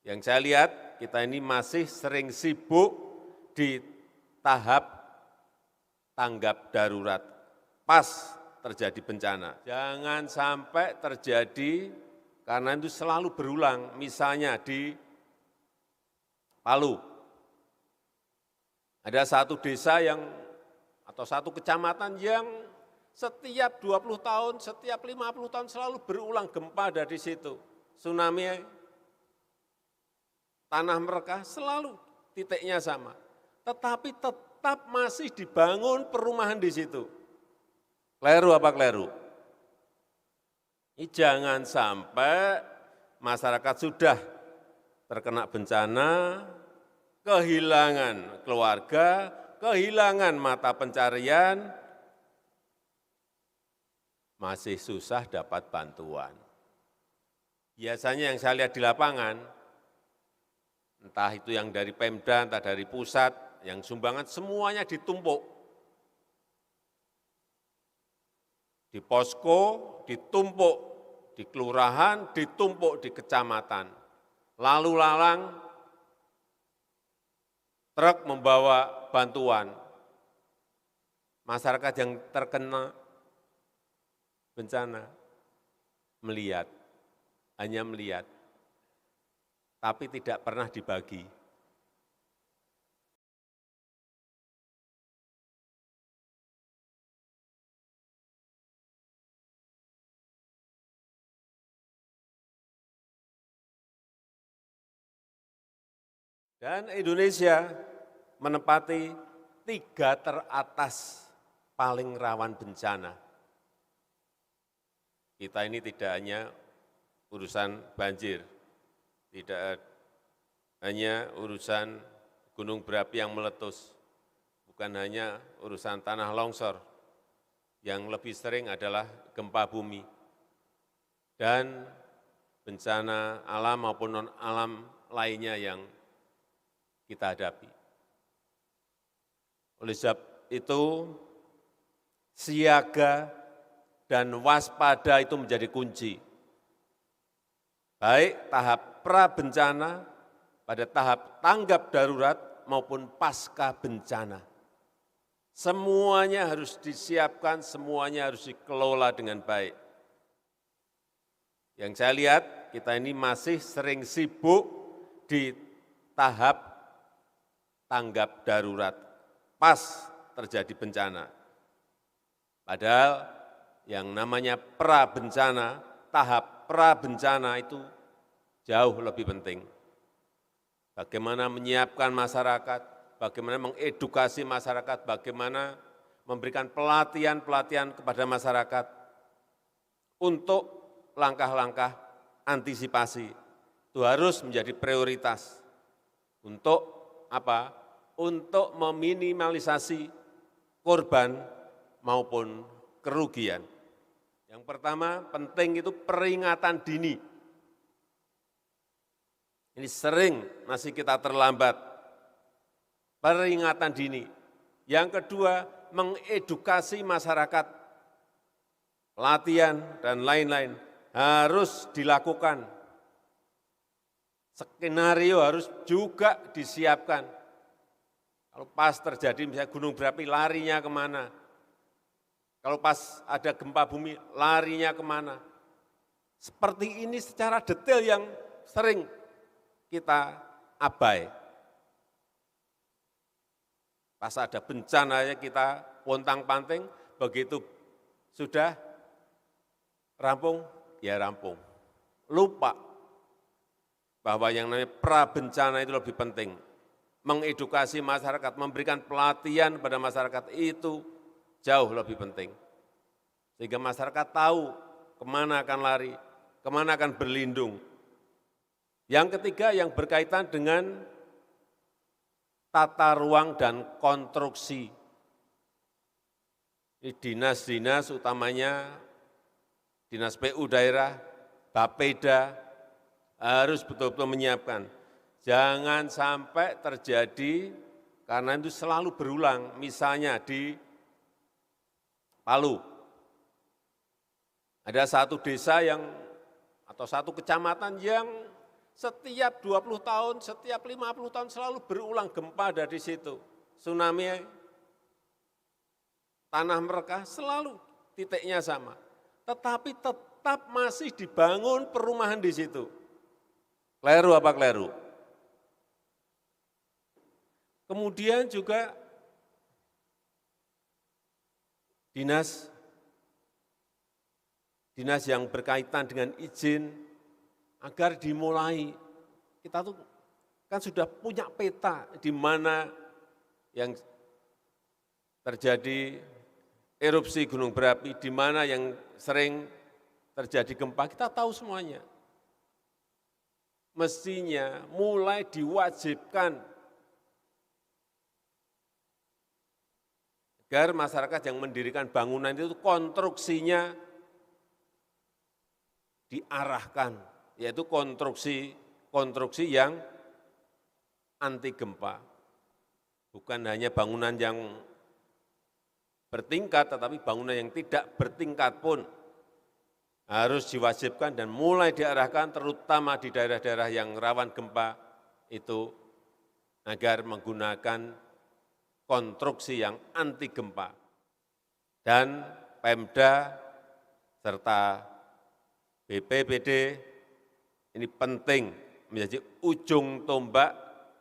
Yang saya lihat kita ini masih sering sibuk di tahap tanggap darurat, pas terjadi bencana. Jangan sampai terjadi, karena itu selalu berulang, misalnya di Palu. Ada satu desa atau satu kecamatan yang setiap 20 tahun, setiap 50 tahun selalu berulang gempa dari situ. Tsunami, tanah mereka selalu titiknya sama. Tetapi tetap masih dibangun perumahan di situ. Kleru apa kleru? Ini jangan sampai masyarakat sudah terkena bencana, kehilangan keluarga, kehilangan mata pencarian, masih susah dapat bantuan. Biasanya yang saya lihat di lapangan, entah itu yang dari Pemda, entah dari pusat, yang sumbangan semuanya ditumpuk. Di posko ditumpuk, di kelurahan ditumpuk, di kecamatan. Lalu lalang truk membawa bantuan. Masyarakat yang terkena bencana melihat, hanya melihat, tapi tidak pernah dibagi. Dan Indonesia menempati 3 teratas paling rawan bencana. Kita ini tidak hanya urusan banjir, tidak hanya urusan gunung berapi yang meletus, bukan hanya urusan tanah longsor, yang lebih sering adalah gempa bumi, dan bencana alam maupun non-alam lainnya yang kita hadapi. Oleh sebab itu, siaga dan waspada itu menjadi kunci. Baik tahap pra-bencana, pada tahap tanggap darurat maupun pasca bencana. Semuanya harus disiapkan, semuanya harus dikelola dengan baik. Yang saya lihat, kita ini masih sering sibuk di tahap tanggap darurat, pas terjadi bencana. Padahal yang namanya pra-bencana, tahap pra-bencana itu jauh lebih penting. Bagaimana menyiapkan masyarakat, bagaimana mengedukasi masyarakat, bagaimana memberikan pelatihan-pelatihan kepada masyarakat untuk langkah-langkah antisipasi. Itu harus menjadi prioritas. Untuk apa? Untuk meminimalisasi korban maupun kerugian. Yang pertama, penting itu peringatan dini. Ini sering masih kita terlambat. Peringatan dini. Yang kedua, mengedukasi masyarakat. Pelatihan dan lain-lain harus dilakukan. Skenario harus juga disiapkan. Kalau pas terjadi misalnya gunung berapi, larinya kemana? Kalau pas ada gempa bumi, larinya kemana? Seperti ini secara detail yang sering kita abai. Pas ada bencana kita pontang-panting, begitu sudah rampung, ya rampung. Lupa bahwa yang namanya pra-bencana itu lebih penting. Mengedukasi masyarakat, memberikan pelatihan pada masyarakat itu jauh lebih penting. Sehingga masyarakat tahu kemana akan lari, kemana akan berlindung. Yang ketiga yang berkaitan dengan tata ruang dan konstruksi. Ini dinas-dinas utamanya, Dinas PU daerah, Bapeda, harus betul-betul menyiapkan. Jangan sampai terjadi, karena itu selalu berulang, misalnya di Palu. Ada satu desa atau satu kecamatan yang Setiap 20 tahun, setiap 50 tahun selalu berulang gempa dari situ. Tsunami, tanah mereka selalu titiknya sama. Tetapi tetap masih dibangun perumahan di situ. Kleru apa kleru? Kemudian juga dinas yang berkaitan dengan izin agar dimulai. Kita tuh kan sudah punya peta di mana yang terjadi erupsi gunung berapi, di mana yang sering terjadi gempa, kita tahu semuanya. Mestinya mulai diwajibkan agar masyarakat yang mendirikan bangunan itu konstruksinya diarahkan, yaitu konstruksi yang anti gempa. Bukan hanya bangunan yang bertingkat, tetapi bangunan yang tidak bertingkat pun harus diwajibkan dan mulai diarahkan terutama di daerah-daerah yang rawan gempa itu agar menggunakan konstruksi yang anti gempa. Dan Pemda serta BPBD ini penting menjadi ujung tombak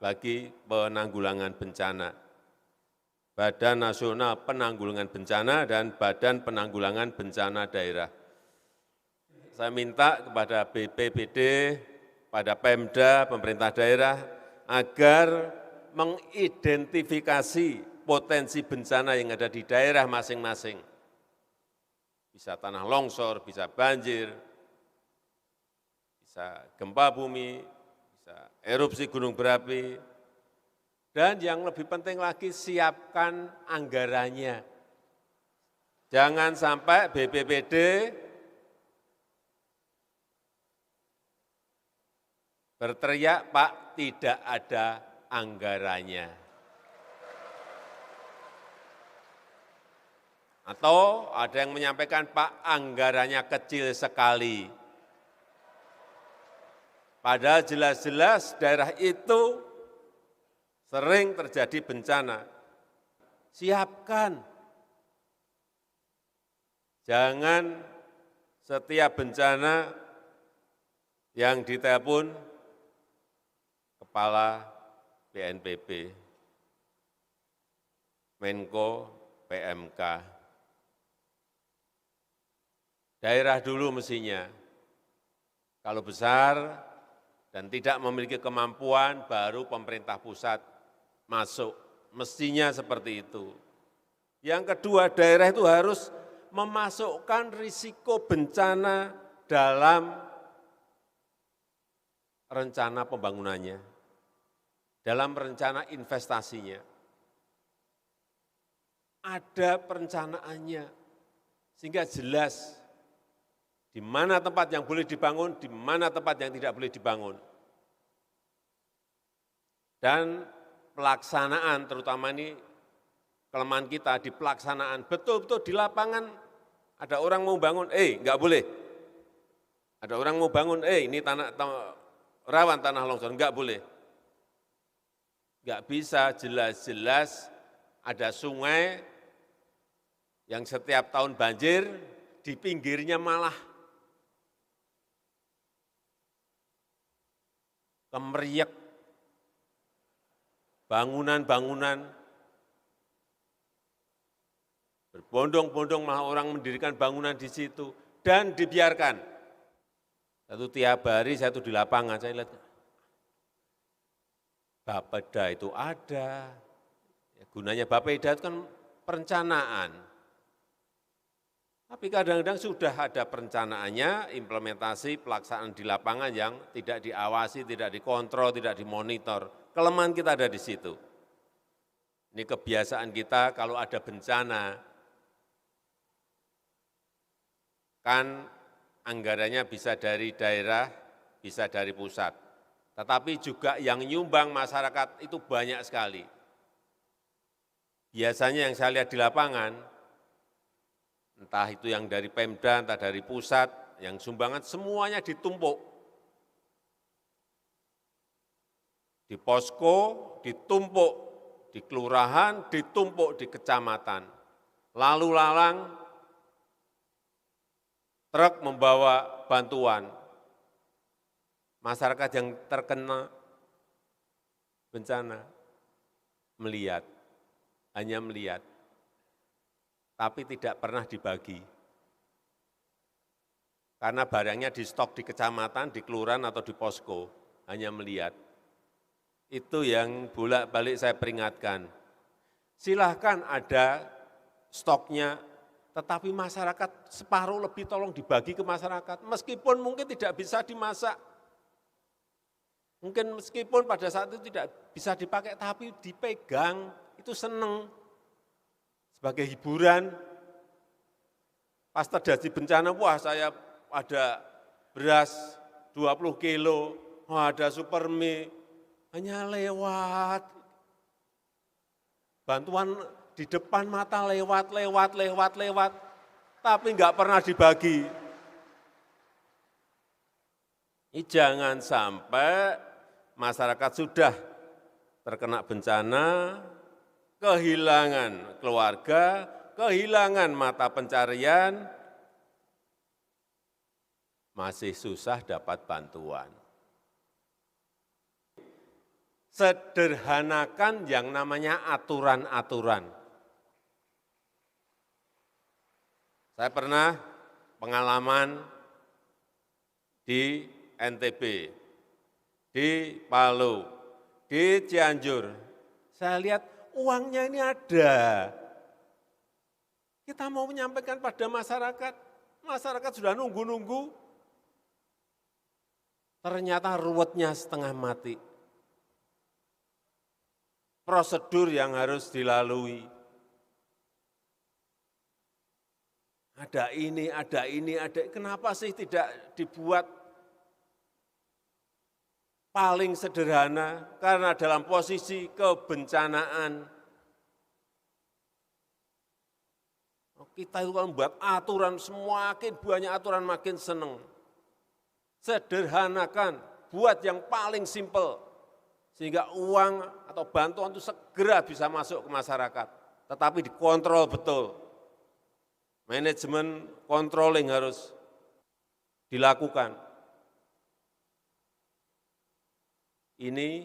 bagi penanggulangan bencana. Badan Nasional Penanggulangan Bencana dan Badan Penanggulangan Bencana Daerah. Saya minta kepada BPBD, pada Pemda, pemerintah daerah, agar mengidentifikasi potensi bencana yang ada di daerah masing-masing. Bisa tanah longsor, bisa banjir, bisa gempa bumi, bisa erupsi gunung berapi, dan yang lebih penting lagi siapkan anggarannya. Jangan sampai BPBD berteriak, Pak, tidak ada anggarannya. Atau ada yang menyampaikan, Pak, anggarannya kecil sekali. Padahal jelas-jelas daerah itu sering terjadi bencana. Siapkan. Jangan setiap bencana yang ditelepon Kepala BNPB, Menko PMK. Daerah dulu mestinya, kalau besar dan tidak memiliki kemampuan, baru pemerintah pusat masuk. Mestinya seperti itu. Yang kedua, daerah itu harus memasukkan risiko bencana dalam rencana pembangunannya, dalam rencana investasinya. Ada perencanaannya, sehingga jelas di mana tempat yang boleh dibangun, di mana tempat yang tidak boleh dibangun. Dan pelaksanaan, terutama ini kelemahan kita di pelaksanaan, betul-betul di lapangan ada orang mau bangun, enggak boleh. Ada orang mau bangun, ini rawan tanah longsor, enggak boleh. Enggak bisa, jelas-jelas ada sungai yang setiap tahun banjir, di pinggirnya malah kemeriek bangunan-bangunan, berbondong-bondong malah orang mendirikan bangunan di situ, dan dibiarkan. Satu tiap hari saya tuh di lapangan, saya lihat Bapeda itu ada, gunanya Bapeda itu kan perencanaan. Tapi kadang-kadang sudah ada perencanaannya, implementasi, pelaksanaan di lapangan yang tidak diawasi, tidak dikontrol, tidak dimonitor. Kelemahan kita ada di situ. Ini kebiasaan kita kalau ada bencana, kan anggarannya bisa dari daerah, bisa dari pusat. Tetapi juga yang nyumbang masyarakat itu banyak sekali. Biasanya yang saya lihat di lapangan, entah itu yang dari Pemda, entah dari pusat, yang sumbangan semuanya ditumpuk. di posko, ditumpuk di kelurahan, ditumpuk di kecamatan. Lalu lalang, truk membawa bantuan. Masyarakat yang terkena bencana melihat, hanya melihat, tapi tidak pernah dibagi. Karena barangnya di stok di kecamatan, di kelurahan atau di posko, hanya melihat. Itu yang bolak-balik saya peringatkan. Silahkan ada stoknya, tetapi masyarakat separuh lebih tolong dibagi ke masyarakat. Meskipun mungkin tidak bisa dimasak, mungkin meskipun pada saat itu tidak bisa dipakai, tapi dipegang, itu seneng. Sebagai hiburan, pas terjadi bencana, wah saya ada beras 20 kilo, wah ada supermie, hanya lewat. Bantuan di depan mata lewat, tapi enggak pernah dibagi. Ini jangan sampai masyarakat sudah terkena bencana, kehilangan keluarga, kehilangan mata pencarian, masih susah dapat bantuan. Sederhanakan yang namanya aturan-aturan. Saya pernah pengalaman di NTB, di Palu, di Cianjur. Saya lihat uangnya ini ada. Kita mau menyampaikan pada masyarakat, masyarakat sudah nunggu-nunggu. Ternyata ruwetnya setengah mati. Prosedur yang harus dilalui. Ada ini, kenapa sih tidak dibuat paling sederhana? Karena dalam posisi kebencanaan, kita itu kalau membuat aturan, semakin banyak aturan makin senang. Sederhanakan, buat yang paling simpel, sehingga uang atau bantuan itu segera bisa masuk ke masyarakat, tetapi dikontrol betul. Manajemen controlling harus dilakukan. Ini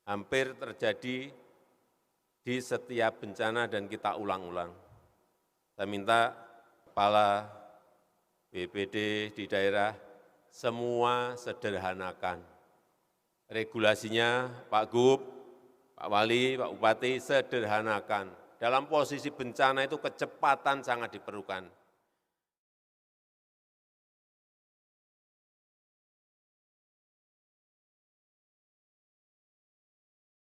hampir terjadi di setiap bencana dan kita ulang-ulang. Saya minta kepala BPD di daerah semua sederhanakan. Regulasinya Pak Gub, Pak Wali, Pak Bupati sederhanakan. Dalam posisi bencana itu kecepatan sangat diperlukan.